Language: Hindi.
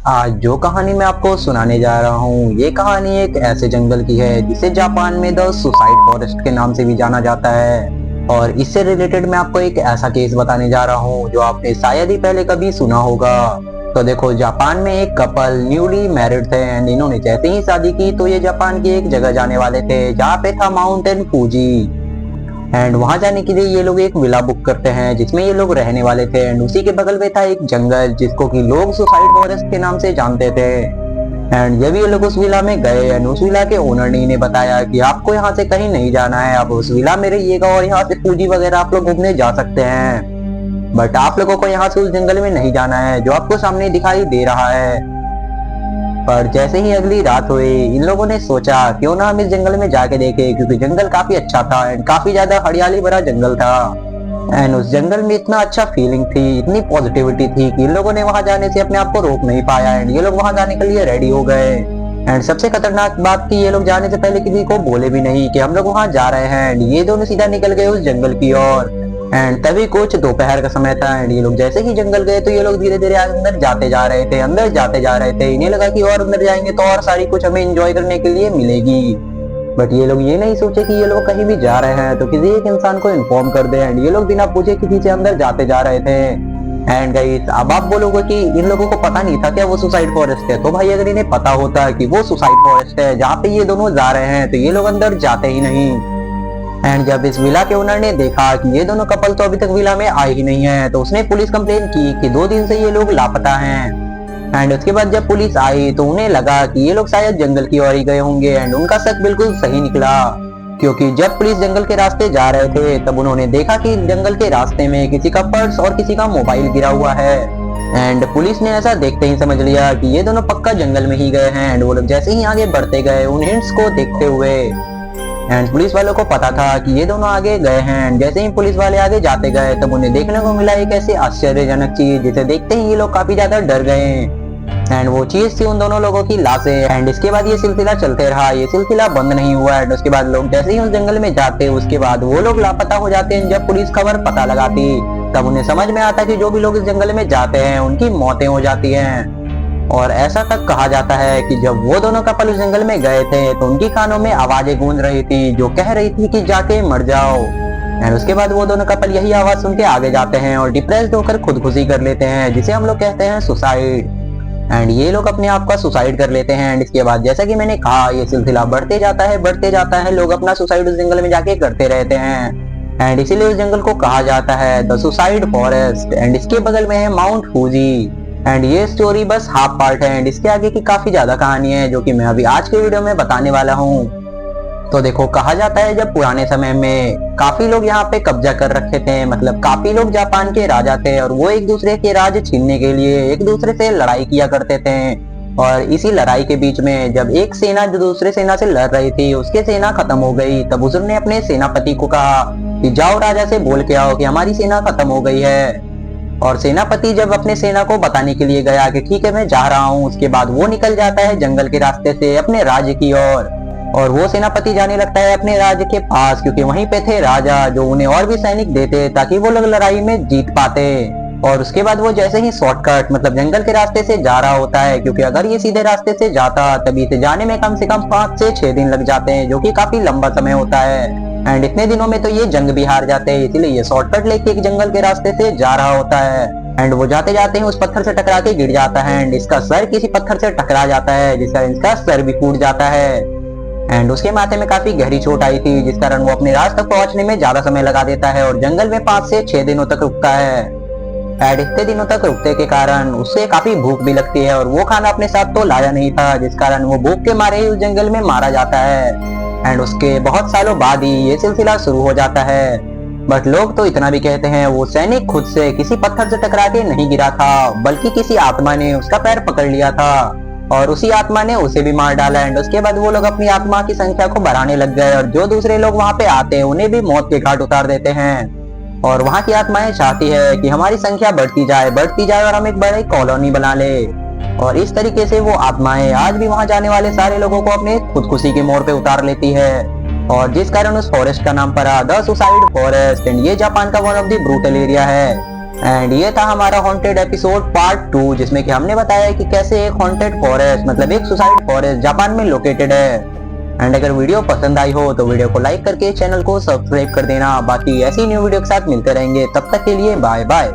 आज जो कहानी मैं आपको सुनाने जा रहा हूँ, ये कहानी एक ऐसे जंगल की है जिसे जापान में द सुसाइड फॉरेस्ट के नाम से भी जाना जाता है। और इससे रिलेटेड मैं आपको एक ऐसा केस बताने जा रहा हूँ जो आपने शायद ही पहले कभी सुना होगा। तो देखो, जापान में एक कपल न्यूली मैरिड थे एंड इन्होंने जैसे ही शादी की तो ये जापान की एक जगह जाने वाले थे जहाँ पे था माउंटेन फूजी। एंड वहां जाने के लिए ये लोग एक विला बुक करते हैं जिसमें ये लोग रहने वाले थे। एंड उसी के बगल में था एक जंगल जिसको कि लोग सुसाइड फॉरेस्ट के नाम से जानते थे। एंड जब ये लोग उस विला में गए एंड उस विला के ओनर ने इन्हें बताया कि आपको यहाँ से कहीं नहीं जाना है, आप उस विला में रहिएगा और यहाँ से फूजी वगैरह आप लोग घूमने जा सकते हैं, बट आप लोगों को यहाँ से उस जंगल में नहीं जाना है जो आपको सामने दिखाई दे रहा है। पर जैसे ही अगली रात हुई, इन लोगों ने सोचा क्यों ना हम इस जंगल में जाके देखें, क्योंकि जंगल काफी अच्छा था एंड काफी ज्यादा हरियाली भरा जंगल था। एंड उस जंगल में इतना अच्छा फीलिंग थी, इतनी पॉजिटिविटी थी कि इन लोगों ने वहां जाने से अपने आप को रोक नहीं पाया एंड ये लोग वहां जाने के लिए रेडी हो गए। एंड सबसे खतरनाक बात थी, ये लोग जाने से पहले किसी को बोले भी नहीं कि हम लोग वहां जा रहे हैं। एंड ये दोनों सीधा निकल गए उस जंगल की ओर। एंड तभी कुछ दोपहर का समय था एंड ये लोग जैसे ही जंगल गए तो ये लोग धीरे धीरे अंदर जाते जा रहे थे, अंदर जाते जा रहे थे। इन्हें लगा कि और अंदर जाएंगे तो और सारी कुछ हमें एंजॉय करने के लिए मिलेगी, बट ये लोग ये नहीं सोचे कि ये लोग कहीं भी जा रहे हैं तो किसी एक इंसान को इन्फॉर्म कर दे। एंड ये लोग बिना पूछे किसी से अंदर जाते जा रहे थे। एंड गाइस, अब आप बोलोगे कि इन लोगों को पता नहीं था क्या वो सुसाइड फॉरेस्ट है। तो भाई, अगर इन्हें पता होता कि वो सुसाइड फॉरेस्ट है जहाँ पे ये दोनों जा रहे हैं तो ये लोग अंदर जाते ही नहीं। एंड जब इस विला के ओनर ने देखा कि ये दोनों कपल तो अभी तक विला में आए ही नहीं है, तो उसने पुलिस कंप्लेन की कि 2 दिन से ये लोग लापता हैं। एंड उसके बाद जब पुलिस आई तो उन्हें लगा कि ये लोग शायद जंगल की ओर ही गए होंगे। एंड उनका शक बिल्कुल सही निकला, क्योंकि जब पुलिस जंगल के रास्ते जा रहे थे तब उन्होंने देखा कि जंगल के रास्ते में किसी का पर्स और किसी का मोबाइल गिरा हुआ है। एंड पुलिस ने ऐसा देखते ही समझ लिया कि ये दोनों पक्का जंगल में ही गए हैं। एंड वो लोग जैसे ही आगे बढ़ते गए उन हिंट्स को देखते हुए, एंड पुलिस वालों को पता था कि ये दोनों आगे गए हैं। जैसे ही पुलिस वाले आगे जाते गए तब उन्हें देखने को मिला एक ऐसी आश्चर्यजनक चीज जिसे देखते ही ये लोग काफी ज्यादा डर गए। एंड वो चीज थी उन दोनों लोगों की लाशें। एंड इसके बाद ये सिलसिला चलते रहा, ये सिलसिला बंद नहीं हुआ। एंड उसके बाद लोग जैसे ही उस जंगल में जाते उसके बाद वो लोग लापता हो जाते हैं। जब पुलिस खबर पता लगाती तब उन्हें समझ में आता कि जो भी लोग इस जंगल में जाते हैं उनकी मौतें हो जाती हैं। और ऐसा तक कहा जाता है कि जब वो दोनों कपल उस जंगल में गए थे तो उनकी कानों में आवाजें गूंज रही थी जो कह रही थी कि जाके मर जाओ। एंड उसके बाद वो दोनों कपल यही आवाज सुन के आगे जाते हैं और डिप्रेस्ड होकर खुदकुशी कर लेते हैं, जिसे हम लोग कहते हैं सुसाइड। एंड ये लोग अपने आप का सुसाइड कर लेते हैं। एंड इसके बाद जैसा कि मैंने कहा, ये सिलसिला बढ़ते जाता है, बढ़ते जाता है। लोग अपना सुसाइड उस जंगल में जाके करते रहते हैं। एंड इसीलिए उस जंगल को कहा जाता है द सुसाइड फॉरेस्ट। एंड इसके बगल में है माउंट फूजी। एंड ये स्टोरी बस हाफ पार्ट है एंड इसके आगे की काफी ज्यादा कहानी है जो कि मैं अभी आज के वीडियो में बताने वाला हूँ। तो देखो, कहा जाता है जब पुराने समय में काफी लोग यहाँ पे कब्जा कर रखे थे, मतलब काफी लोग जापान के राजा थे और वो एक दूसरे के राज छीनने के लिए एक दूसरे से लड़ाई किया करते थे। और इसी लड़ाई के बीच में जब एक सेना जो दूसरे सेना से लड़ रही थी उसकी सेना खत्म हो गई, तब उसने अपने सेनापति को कहा कि जाओ राजा से बोल के आओ कि हमारी सेना खत्म हो गई है। और सेनापति जब अपने सेना को बताने के लिए गया कि ठीक है मैं जा रहा हूँ, उसके बाद वो निकल जाता है जंगल के रास्ते से अपने राज्य की ओर। और वो सेनापति जाने लगता है अपने राज्य के पास, क्योंकि वहीं पे थे राजा जो उन्हें और भी सैनिक देते ताकि वो लोग लड़ाई में जीत पाते। और उसके बाद वो जैसे ही शॉर्टकट मतलब जंगल के रास्ते से जा रहा होता है, क्योंकि अगर ये सीधे रास्ते से जाता तभी से जाने में कम से कम 5 से 6 दिन लग जाते हैं, जो कि काफी लंबा समय होता है। एंड इतने दिनों में तो ये जंग भी हार जाते हैं, इसीलिए ये शॉर्टकट लेके एक जंगल के रास्ते से जा रहा होता है। एंड वो जाते जाते हैं उस पत्थर से टकरा के गिर जाता है एंड इसका सर किसी पत्थर से टकरा जाता है, जिसका इसका सर भी फूट जाता है। एंड उसके माथे में काफी गहरी चोट आई थी, जिस कारण वो अपने रास्ते तक पहुंचने में ज्यादा समय लगा देता है और जंगल में 5 से 6 दिनों तक रुकता है। एंड इतने दिनों तक रुकते के कारण उससे काफी भूख भी लगती है और वो खाना अपने साथ तो लाया नहीं था, जिस कारण वो भूख के मारे ही उस जंगल में मारा जाता है। एंड उसके बहुत सालों बाद ही ये सिलसिला शुरू हो जाता है। बट लोग तो इतना भी कहते हैं वो सैनिक खुद से किसी पत्थर से टकरा के नहीं गिरा था, बल्कि किसी आत्मा ने उसका पैर पकड़ लिया था और उसी आत्मा ने उसे भी मार डाला। एंड उसके बाद वो लोग अपनी आत्मा की संख्या को बढ़ाने लग गए और जो दूसरे लोग वहां पे आते हैं उन्हें भी मौत के घाट उतार देते हैं। और वहां की आत्माएं चाहती है कि हमारी संख्या बढ़ती जाए और हम एक बड़ी कॉलोनी बना ले। और इस तरीके से वो आत्माएं आज भी वहां जाने वाले सारे लोगों को अपने खुदकुशी के मोड़ पे उतार लेती है। और जिस कारण उस फॉरेस्ट का नाम पड़ा द सुसाइड फॉरेस्ट। एंड ये जापान का one of the brutal area है। एंड ये था हमारा हॉन्टेड एपिसोड पार्ट 2, जिसमें कि हमने बताया कि कैसे एक हॉन्टेड फॉरेस्ट मतलब एक सुसाइड फॉरेस्ट जापान में लोकेटेड है। एंड अगर वीडियो पसंद आई हो तो वीडियो को लाइक करके चैनल को सब्सक्राइब कर देना। बाकी ऐसी न्यू वीडियो के साथ मिलते रहेंगे, तब तक के लिए बाय बाय।